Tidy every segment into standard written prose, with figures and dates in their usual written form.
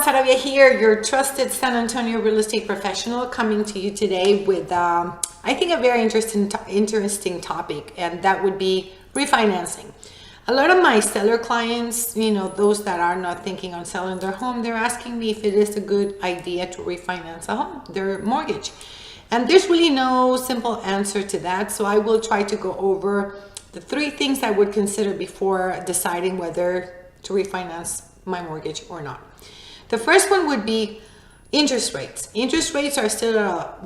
Saravia here, your trusted San Antonio real estate professional, coming to you today with, I think, a very interesting topic, and that would be refinancing. A lot of my seller clients, those that are not thinking on selling their home, they're asking me if it is a good idea to refinance a home, their mortgage. And there's really no simple answer to that. So I will try to go over the 3 things I would consider before deciding whether to refinance my mortgage or not. The first one would be interest rates. Interest rates are still at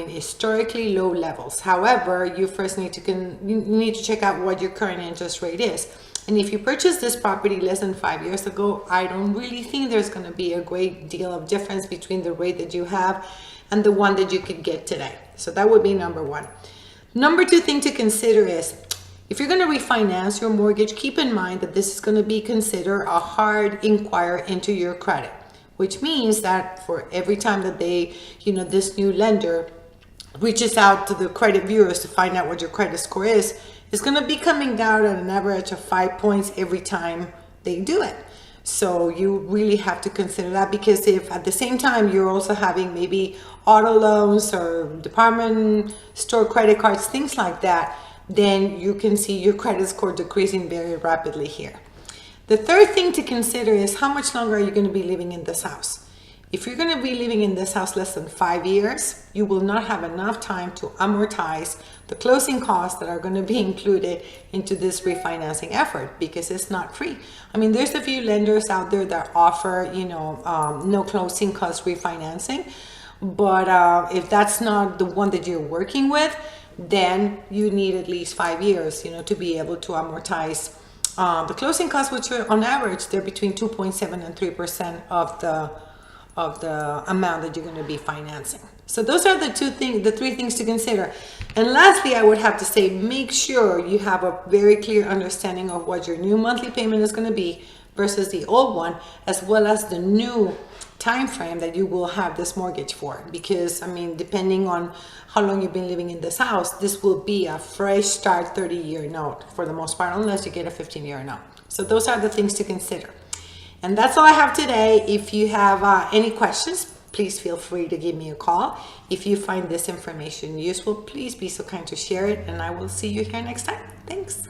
historically low levels. However, you first need to check out what your current interest rate is. And if you purchased this property less than 5 years ago, I don't really think there's going to be a great deal of difference between the rate that you have and the one that you could get today. So that would be number 1. Number 2 thing to consider is, if you're going to refinance your mortgage, keep in mind that this is going to be considered a hard inquiry into your credit, which means that for every time that this new lender reaches out to the credit bureaus to find out what your credit score is, it's going to be coming down at an average of 5 points every time they do it. So you really have to consider that, because if at the same time you're also having maybe auto loans or department store credit cards, things like that, then you can see your credit score decreasing very rapidly here. The third thing to consider is, how much longer are you going to be living in this house? If you're going to be living in this house less than 5 years, you will not have enough time to amortize the closing costs that are going to be included into this refinancing effort, because it's not free. There's a few lenders out there that offer, no closing cost refinancing, but if that's not the one that you're working with, then you need at least 5 years, to be able to amortize the closing costs, which are on average, they're between 2.7 and 3% of the amount that you're going to be financing. So those are the 3 things to consider. And lastly, I would have to say, make sure you have a very clear understanding of what your new monthly payment is going to be versus the old one, as well as the new time frame that you will have this mortgage for. Because depending on how long you've been living in this house, this will be a fresh start 30-year note for the most part, unless you get a 15-year note. So those are the things to consider. And that's all I have today. If you have any questions, please feel free to give me a call. If you find this information useful, please be so kind to share it, and I will see you here next time. Thanks.